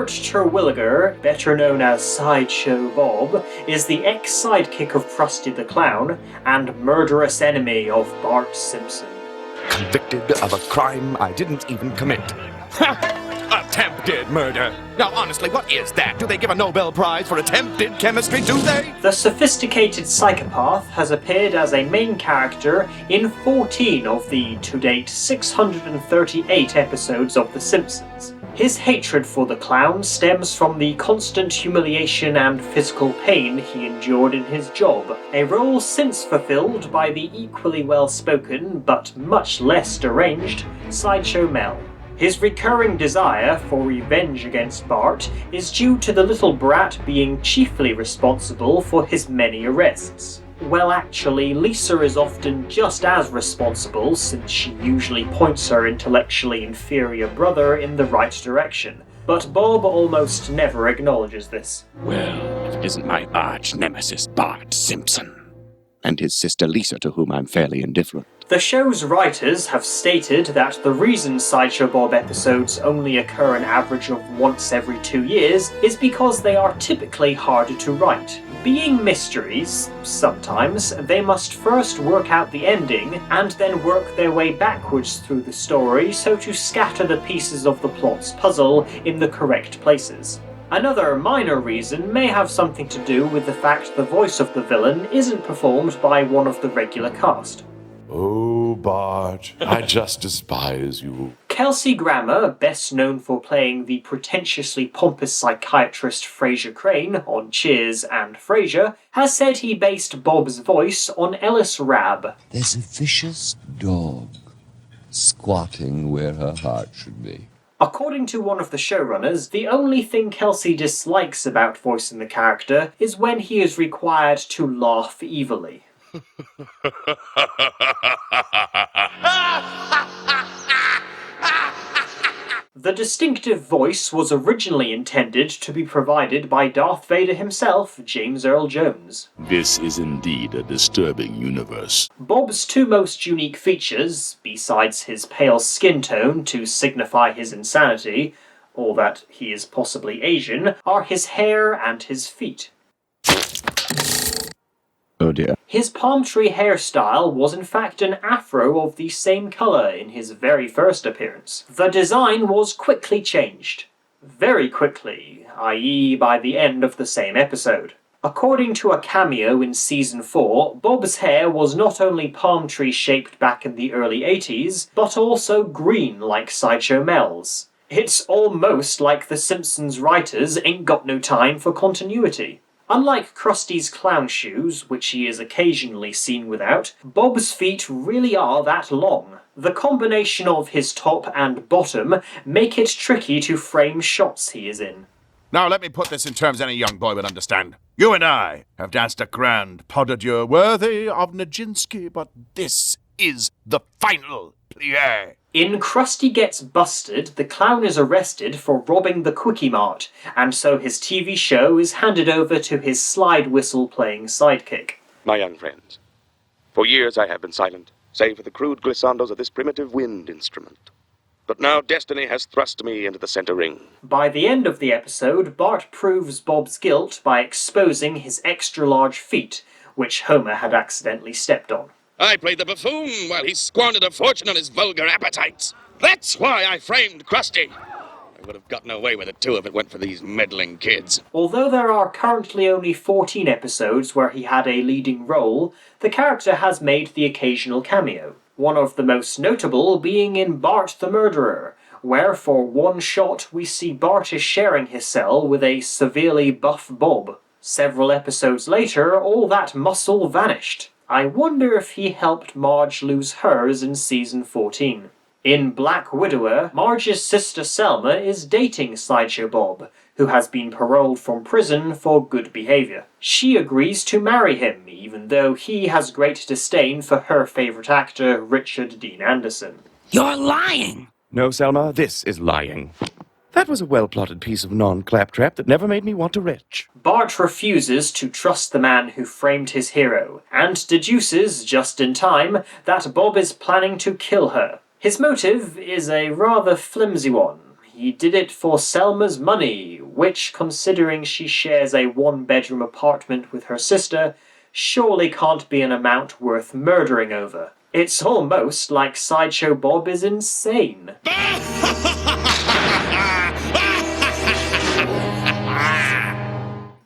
Robert Terwilliger, better known as Sideshow Bob, is the ex-sidekick of Krusty the Clown and murderous enemy of Bart Simpson. Convicted of a crime I didn't even commit. Ha! Attempted murder! Now honestly, what is that? Do they give a Nobel Prize for attempted chemistry, do they? The sophisticated psychopath has appeared as a main character in 14 of the, to date, 638 episodes of The Simpsons. His hatred for the clown stems from the constant humiliation and physical pain he endured in his job, a role since fulfilled by the equally well-spoken, but much less deranged, Sideshow Mel. His recurring desire for revenge against Bart is due to the little brat being chiefly responsible for his many arrests. Well, actually, Lisa is often just as responsible, since she usually points her intellectually inferior brother in the right direction. But Bob almost never acknowledges this. Well, if it isn't my arch nemesis Bart Simpson, and his sister Lisa, to whom I'm fairly indifferent. The show's writers have stated that the reason Sideshow Bob episodes only occur an average of once every 2 years is because they are typically harder to write. Being mysteries, sometimes, they must first work out the ending, and then work their way backwards through the story so to scatter the pieces of the plot's puzzle in the correct places. Another minor reason may have something to do with the fact the voice of the villain isn't performed by one of the regular cast. Oh, Bart, I just despise you. Kelsey Grammer, best known for playing the pretentiously pompous psychiatrist Frasier Crane on Cheers and Frasier, has said he based Bob's voice on Ellis Rabb. There's a vicious dog squatting where her heart should be. According to one of the showrunners, the only thing Kelsey dislikes about voicing the character is when he is required to laugh evilly. The distinctive voice was originally intended to be provided by Darth Vader himself, James Earl Jones. This is indeed a disturbing universe. Bob's two most unique features, besides his pale skin tone to signify his insanity, or that he is possibly Asian, are his hair and his feet. Oh dear. His palm tree hairstyle was in fact an afro of the same colour in his very first appearance. The design was quickly changed. Very quickly, i.e. by the end of the same episode. According to a cameo in Season 4, Bob's hair was not only palm tree shaped back in the early 80s, but also green like Sideshow Mel's. It's almost like the Simpsons writers ain't got no time for continuity. Unlike Krusty's clown shoes, which he is occasionally seen without, Bob's feet really are that long. The combination of his top and bottom make it tricky to frame shots he is in. Now let me put this in terms any young boy would understand. You and I have danced a grand pas de deux worthy of Nijinsky, but this is the final plie. In Krusty Gets Busted, the clown is arrested for robbing the Quickie Mart, and so his TV show is handed over to his slide whistle-playing sidekick. My young friends, for years I have been silent, save for the crude glissandos of this primitive wind instrument. But now destiny has thrust me into the center ring. By the end of the episode, Bart proves Bob's guilt by exposing his extra-large feet, which Homer had accidentally stepped on. I played the buffoon while he squandered a fortune on his vulgar appetites. That's why I framed Krusty. I would have gotten away with it too if it weren't for these meddling kids. Although there are currently only 14 episodes where he had a leading role, the character has made the occasional cameo. One of the most notable being in Bart the Murderer, where for one shot we see Bart is sharing his cell with a severely buff Bob. Several episodes later, all that muscle vanished. I wonder if he helped Marge lose hers in Season 14. In Black Widower, Marge's sister Selma is dating Sideshow Bob, who has been paroled from prison for good behaviour. She agrees to marry him, even though he has great disdain for her favourite actor, Richard Dean Anderson. You're lying! No, Selma, this is lying. That was a well-plotted piece of non-claptrap that never made me want to retch. Bart refuses to trust the man who framed his hero, and deduces, just in time, that Bob is planning to kill her. His motive is a rather flimsy one. He did it for Selma's money, which, considering she shares a one-bedroom apartment with her sister, surely can't be an amount worth murdering over. It's almost like Sideshow Bob is insane.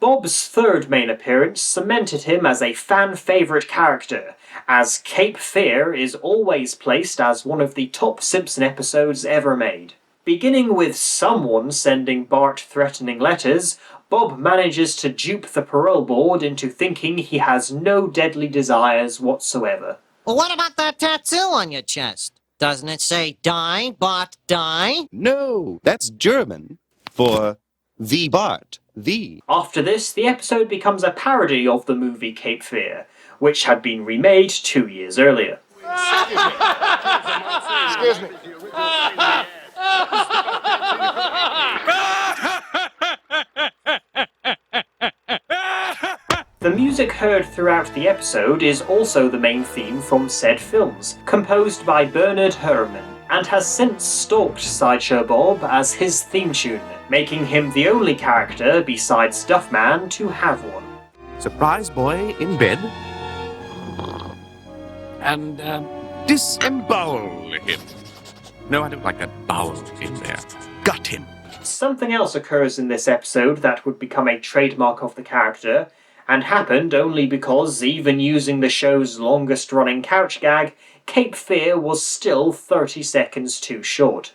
Bob's third main appearance cemented him as a fan-favourite character, as 𝒂𝒂𝒅 is always placed as one of the top Simpson episodes ever made. Beginning with someone sending Bart threatening letters, Bob manages to dupe the parole board into thinking he has no deadly desires whatsoever. Well, what about that tattoo on your chest? Doesn't it say die, Bart, die? No, that's German for the Bart, the. After this, the episode becomes a parody of the movie 𝒂𝒂𝒅, which had been remade 2 years earlier. Excuse me. The music heard throughout the episode is also the main theme from said films, composed by Bernard Herrmann, and has since stalked Sideshow Bob as his theme tune, making him the only character besides Duffman to have one. Surprise boy in bed. And, disembowel him. No, I don't like that bowel in there. Gut him. Something else occurs in this episode that would become a trademark of the character, and happened only because, even using the show's longest-running couch gag, 𝒂𝒂𝒅 was still 30 seconds too short.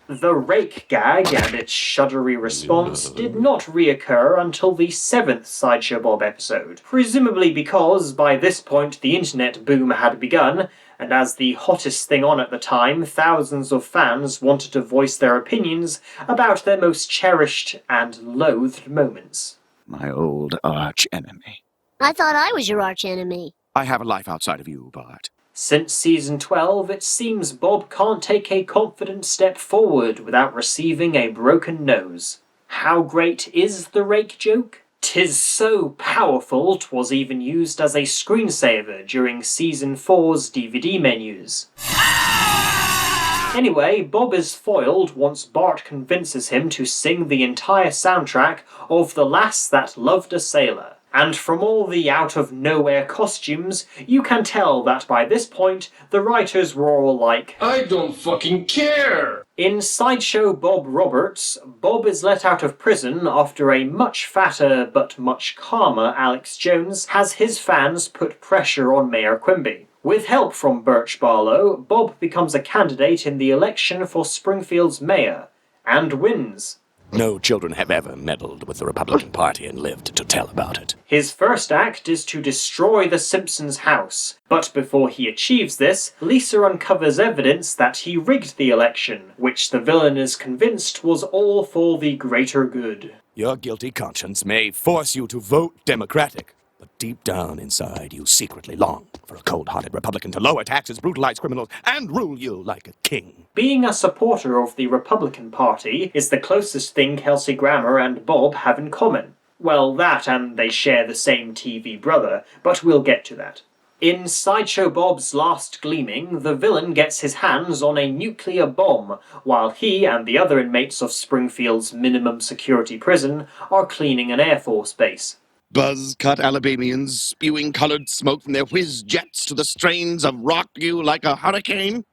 The rake gag and its shuddery response did not reoccur until the 7th Sideshow Bob episode, presumably because by this point the internet boom had begun, and as the hottest thing on at the time, thousands of fans wanted to voice their opinions about their most cherished and loathed moments. My old arch-enemy. I thought I was your arch-enemy. I have a life outside of you, Bart. Since season 12, it seems Bob can't take a confident step forward without receiving a broken nose. How great is the rake joke? 'Tis so powerful 'twas even used as a screensaver during season 4's DVD menus. Anyway, Bob is foiled once Bart convinces him to sing the entire soundtrack of The Lass That Loved a Sailor. And from all the out-of-nowhere costumes, you can tell that by this point, the writers were all like, I don't fucking care! In Sideshow Bob Roberts, Bob is let out of prison after a much fatter but much calmer Alex Jones has his fans put pressure on Mayor Quimby. With help from Birch Barlow, Bob becomes a candidate in the election for Springfield's mayor, and wins. No children have ever meddled with the Republican Party and lived to tell about it. His first act is to destroy the Simpsons' house, but before he achieves this, Lisa uncovers evidence that he rigged the election, which the villain is convinced was all for the greater good. Your guilty conscience may force you to vote Democratic, but deep down inside you secretly long for a cold-hearted Republican to lower taxes, brutalize criminals, and rule you like a king. Being a supporter of the Republican Party is the closest thing Kelsey Grammer and Bob have in common. Well, that and they share the same TV brother, but we'll get to that. In Sideshow Bob's Last Gleaming, the villain gets his hands on a nuclear bomb, while he and the other inmates of Springfield's minimum security prison are cleaning an Air Force base. Buzz-cut Alabamians spewing colored smoke from their whiz jets to the strains of Rock You Like a Hurricane?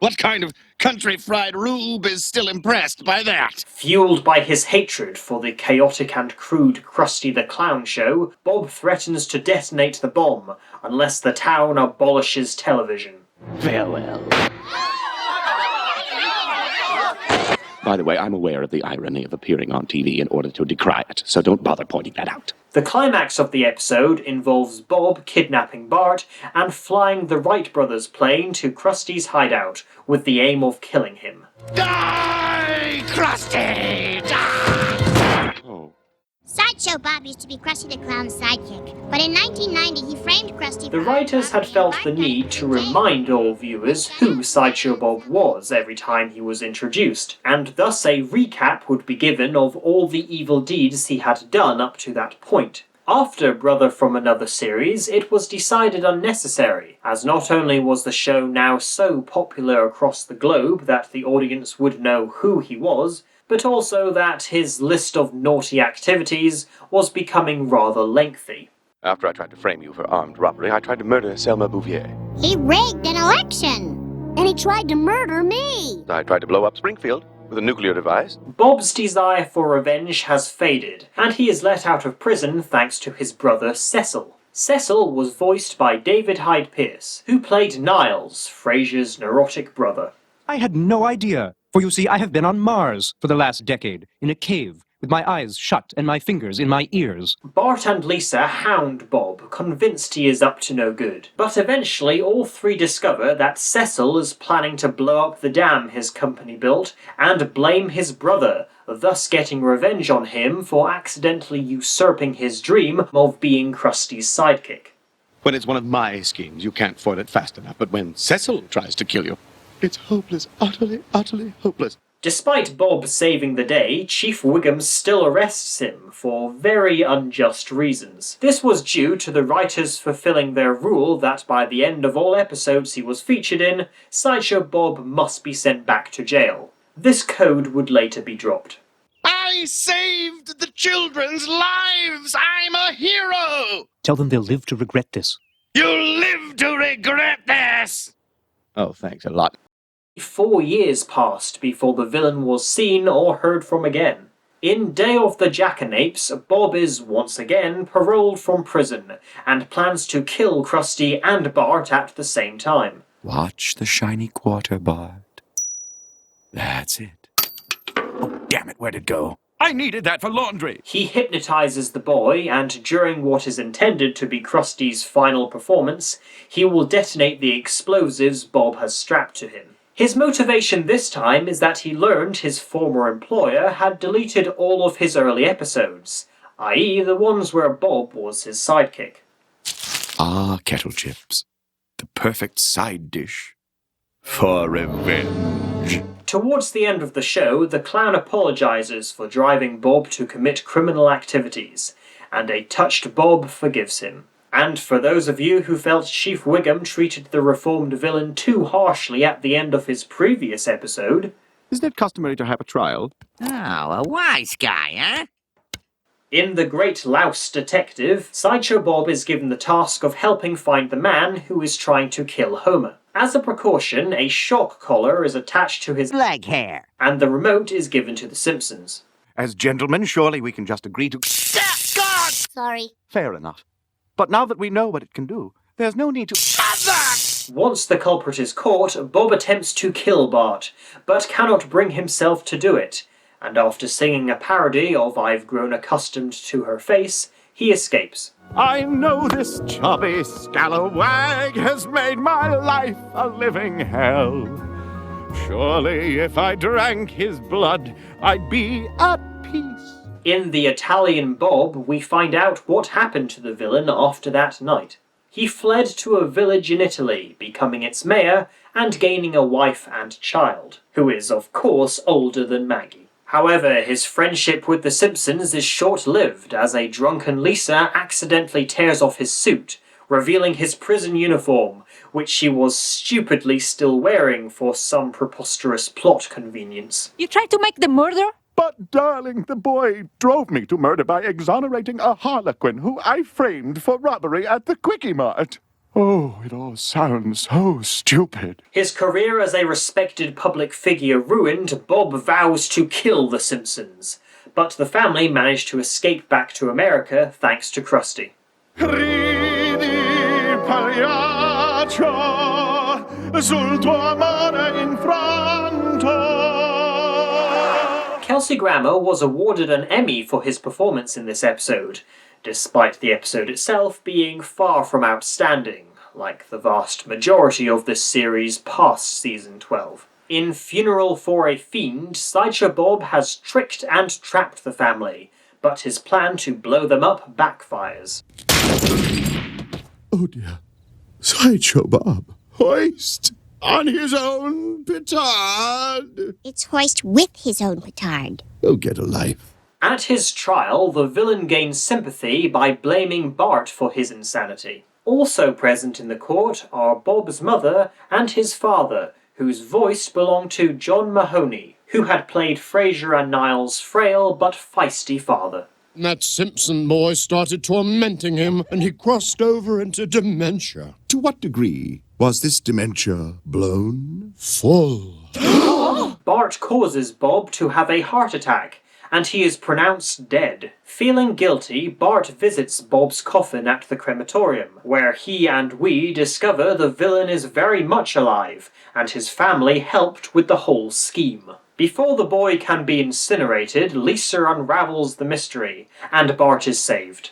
What kind of country-fried rube is still impressed by that? Fueled by his hatred for the chaotic and crude Krusty the Clown show, Bob threatens to detonate the bomb unless the town abolishes television. Farewell. By the way, I'm aware of the irony of appearing on TV in order to decry it, so don't bother pointing that out. The climax of the episode involves Bob kidnapping Bart and flying the Wright brothers' plane to Krusty's hideout with the aim of killing him. Die, Krusty! Die! Oh. Sideshow Bob used to be Krusty the Clown's sidekick, but in 1990 he framed Krusty. The writers had felt the need to remind all viewers who Sideshow Bob was every time he was introduced, and thus a recap would be given of all the evil deeds he had done up to that point. After Brother from Another series, it was decided unnecessary, as not only was the show now so popular across the globe that the audience would know who he was, but also that his list of naughty activities was becoming rather lengthy. After I tried to frame you for armed robbery, I tried to murder 𝒔𝒂𝒏 Bouvier. He rigged an election. And he tried to murder me. I tried to blow up Springfield with a nuclear device. Bob's desire for revenge has faded, and he is let out of prison thanks to his brother Cecil. Cecil was voiced by David Hyde Pierce, who played Niles, Frasier's neurotic brother. I had no idea, for you see, I have been on Mars for the last decade, in a cave, with my eyes shut and my fingers in my ears. Bart and Lisa hound Bob, convinced he is up to no good. But eventually all three discover that Cecil is planning to blow up the dam his company built and blame his brother, thus getting revenge on him for accidentally usurping his dream of being Krusty's sidekick. When it's one of my schemes, you can't foil it fast enough, but when Cecil tries to kill you, it's hopeless, utterly, utterly hopeless. Despite Bob saving the day, Chief Wiggum still arrests him for very unjust reasons. This was due to the writers fulfilling their rule that by the end of all episodes he was featured in, Sideshow Bob must be sent back to jail. This code would later be dropped. I saved the children's lives! I'm a hero! Tell them they'll live to regret this. You'll live to regret this! Oh, thanks a lot. 4 years passed before the villain was seen or heard from again. In Day of the 𝒔𝒂𝒏s, Bob is once again paroled from prison and plans to kill Krusty and Bart at the same time. Watch the shiny quarter, Bart. That's it. Oh, damn it, where'd it go? I needed that for laundry! He hypnotizes the boy, and during what is intended to be Krusty's final performance, he will detonate the explosives Bob has strapped to him. His motivation this time is that he learned his former employer had deleted all of his early episodes, i.e. the ones where Bob was his sidekick. Ah, kettle chips. The perfect side dish for revenge. Towards the end of the show, the clown apologizes for driving Bob to commit criminal activities, and a touched Bob forgives him. And for those of you who felt Chief Wiggum treated the reformed villain too harshly at the end of his previous episode... Isn't it customary to have a trial? Oh, a wise guy, huh? In The Great Louse Detective, Sideshow Bob is given the task of helping find the man who is trying to kill Homer. As a precaution, a shock collar is attached to his leg hair, and the remote is given to the Simpsons. As gentlemen, surely we can just agree to... God! Sorry. Fair enough. But now that we know what it can do, there's no need to... Once the culprit is caught, Bob attempts to kill Bart, but cannot bring himself to do it, and after singing a parody of I've Grown Accustomed to Her Face, he escapes. I know this chubby scalawag has made my life a living hell. Surely if I drank his blood, I'd be at peace. In The Italian Bob, we find out what happened to the villain after that night. He fled to a village in Italy, becoming its mayor and gaining a wife and child, who is, of course, older than Maggie. However, his friendship with the Simpsons is short-lived, as a drunken Lisa accidentally tears off his suit, revealing his prison uniform, which he was stupidly still wearing for some preposterous plot convenience. You tried to make the murder? But, darling, the boy drove me to murder by exonerating a harlequin who I framed for robbery at the Quickie Mart. Oh, it all sounds so stupid. His career as a respected public figure ruined, Bob vows to kill the Simpsons, but the family managed to escape back to America thanks to Krusty. Ridi pagliaccio sul tuo amore infranto. Kelsey Grammer was awarded an Emmy for his performance in this episode, despite the episode itself being far from outstanding, like the vast majority of this series past season 12. In Funeral for a Fiend, Sideshow Bob has tricked and trapped the family, but his plan to blow them up backfires. Oh dear. Sideshow Bob. Hoist on his own petard. It's hoist with his own petard. Oh, get a life. At his trial, the villain gains sympathy by blaming Bart for his insanity. Also present in the court are Bob's mother and his father, whose voice belonged to John Mahoney, who had played Frasier and Niles' frail but feisty father. That Simpson boy started tormenting him, and he crossed over into dementia. To what degree was this dementia blown? Full. Bart causes Bob to have a heart attack, and he is pronounced dead. Feeling guilty, Bart visits Bob's coffin at the crematorium, where he and we discover the villain is very much alive, and his family helped with the whole scheme. Before the boy can be incinerated, Lisa unravels the mystery, and Bart is saved.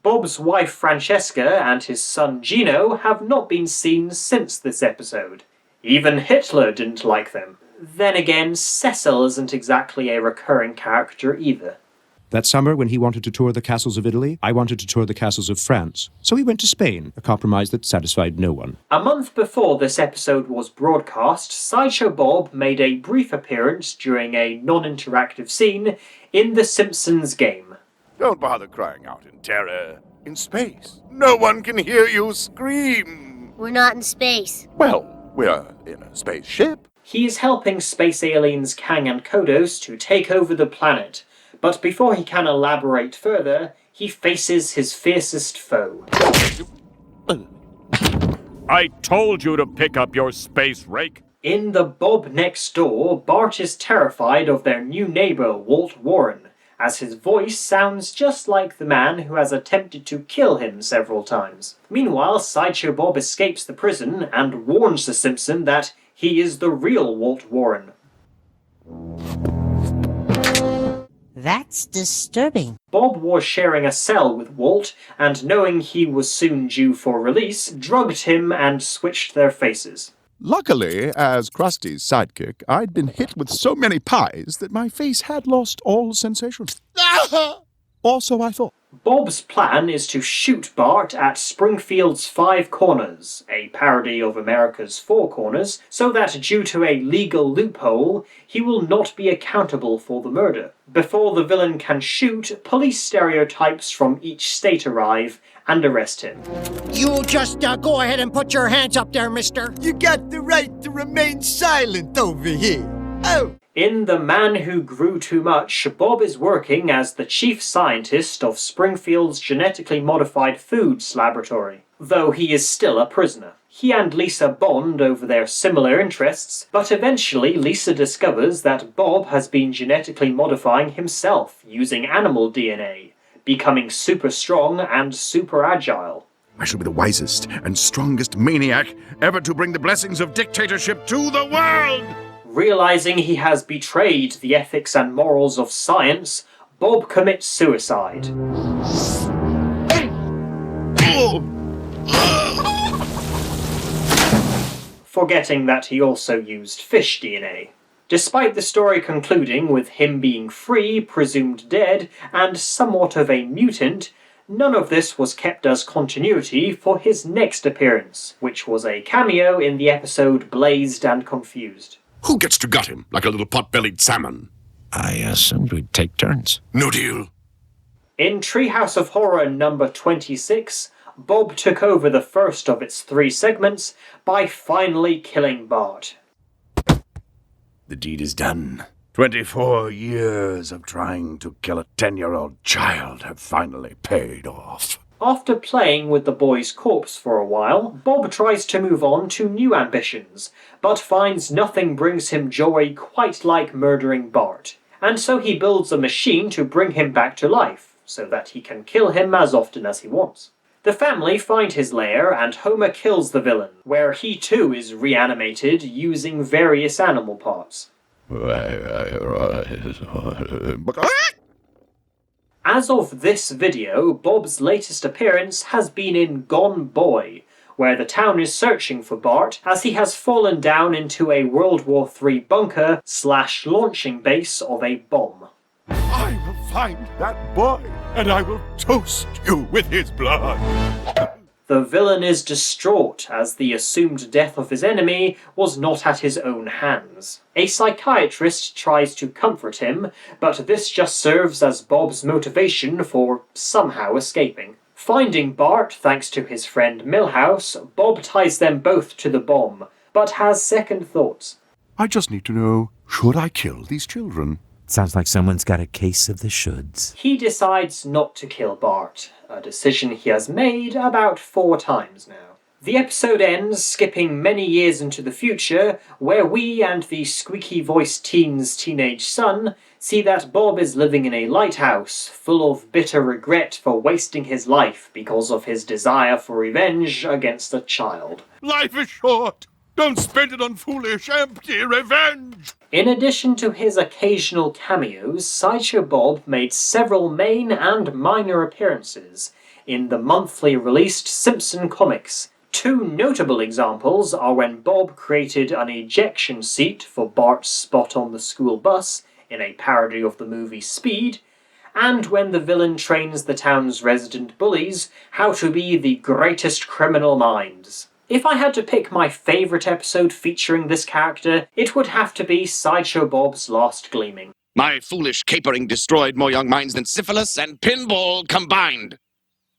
Bob's wife Francesca and his son Gino have not been seen since this episode. Even Hitler didn't like them. Then again, Cecil isn't exactly a recurring character either. That summer, when he wanted to tour the castles of Italy, I wanted to tour the castles of France. So we went to Spain, a compromise that satisfied no one. A month before this episode was broadcast, Sideshow Bob made a brief appearance during a non-interactive scene in The Simpsons game. Don't bother crying out in terror. In space, no one can hear you scream. We're not in space. Well, we're in a spaceship. He is helping space aliens Kang and Kodos to take over the planet. But before he can elaborate further, he faces his fiercest foe. I told you to pick up your space rake. In the Bob Next Door, Bart is terrified of their new neighbor, Walt Warren, as his voice sounds just like the man who has attempted to kill him several times. Meanwhile, Sideshow Bob escapes the prison and warns the Simpson that he is the real Walt Warren. That's disturbing. Bob was sharing a cell with Walt, and knowing he was soon due for release, drugged him and switched their faces. Luckily, as Krusty's sidekick, I'd been hit with so many pies that my face had lost all sensation. Or so I thought. Bob's plan is to shoot Bart at Springfield's Five Corners, a parody of America's Four Corners, so that due to a legal loophole, he will not be accountable for the murder. Before the villain can shoot, police stereotypes from each state arrive and arrest him. You just go ahead and put your hands up there, mister. You got the right to remain silent over here. Oh! In The Man Who Grew Too Much, Bob is working as the chief scientist of Springfield's genetically modified foods laboratory, though he is still a prisoner. He and Lisa bond over their similar interests, but eventually Lisa discovers that Bob has been genetically modifying himself using animal DNA, becoming super strong and super agile. I shall be the wisest and strongest maniac ever to bring the blessings of dictatorship to the world! Realizing he has betrayed the ethics and morals of science, Bob commits suicide. Forgetting that he also used fish DNA. Despite the story concluding with him being free, presumed dead, and somewhat of a mutant, none of this was kept as continuity for his next appearance, which was a cameo in the episode Blazed and Confused. Who gets to gut him like a little pot-bellied salmon? I assumed we'd take turns. No deal. In Treehouse of Horror number 26, Bob took over the first of its 3 segments by finally killing Bart. The deed is done. 24 years of trying to kill a 10-year-old child have finally paid off. After playing with the boy's corpse for a while, Bob tries to move on to new ambitions, but finds nothing brings him joy quite like murdering Bart. And so he builds a machine to bring him back to life, so that he can kill him as often as he wants. The family find his lair, and Homer kills the villain, where he too is reanimated using various animal parts. As of this video, Bob's latest appearance has been in Gone Boy, where the town is searching for Bart as he has fallen down into a World War III bunker / launching base of a bomb. I will find that boy, and I will toast you with his blood. The villain is distraught as the assumed death of his enemy was not at his own hands. A psychiatrist tries to comfort him, but this just serves as Bob's motivation for somehow escaping. Finding Bart thanks to his friend Milhouse, Bob ties them both to the bomb, but has second thoughts. I just need to know, should I kill these children? Sounds like someone's got a case of the shoulds. He decides not to kill Bart, a decision he has made about 4 times now. The episode ends skipping many years into the future, where we and the squeaky-voiced teen's teenage son see that Bob is living in a lighthouse, full of bitter regret for wasting his life because of his desire for revenge against a child. Life is short! Don't spend it on foolish, empty revenge! In addition to his occasional cameos, Sideshow Bob made several main and minor appearances in the monthly released Simpson comics. 2 notable examples are when Bob created an ejection seat for Bart's spot on the school bus in a parody of the movie Speed, and when the villain trains the town's resident bullies how to be the greatest criminal minds. If I had to pick my favourite episode featuring this character, it would have to be Sideshow Bob's Last Gleaming. My foolish capering destroyed more young minds than syphilis and pinball combined.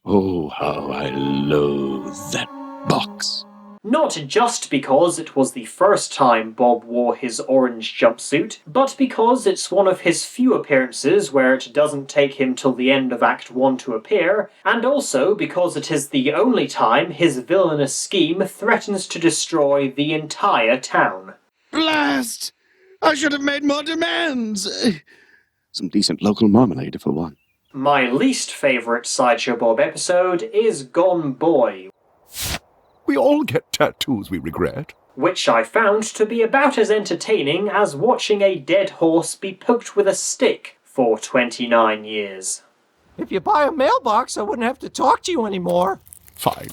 Oh, how I loathe that box. Not just because it was the first time Bob wore his orange jumpsuit, but because it's one of his few appearances where it doesn't take him till the end of Act 1 to appear, and also because it is the only time his villainous scheme threatens to destroy the entire town. Blast! I should have made more demands! Some decent local marmalade, for one. My least favourite Sideshow Bob episode is Gone Boy. We all get tattoos we regret. Which I found to be about as entertaining as watching a dead horse be poked with a stick for 29 years. If you buy a mailbox, I wouldn't have to talk to you anymore. Fine.